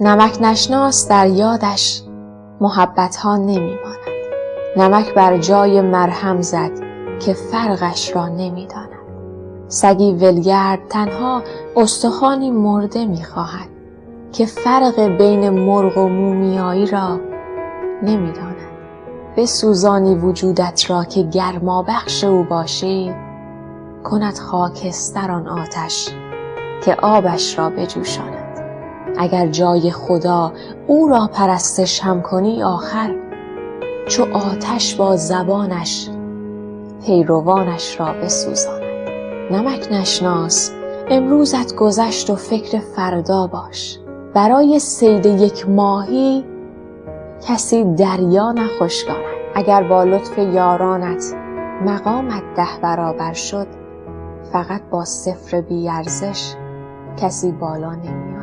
نمک نشناس در یادش محبت ها نمی ماند. نمک بر جای مرهم زد که فرقش را نمی داند. سگی ولگرد تنها استخوانی مرده می خواهد که فرق بین مرغ و مومیایی را نمی داند. بسوزانی وجودت را که گرما بخش او باشی، کند خاکستر آن آتش که آبش را بجوشاند. اگر جای خدا او را پرستش هم کنی، آخر چو آتش با زبانش پیروانش را بسوزاند. نمک نشناس، امروزت گذشت و فکر فردا باش. برای صید یک ماهی کسی دریا نخشکاند. اگر با لطف یارانت مقامت 10 برابر شد، فقط با صفر بی‌ارزش کسی بالا نمیاد.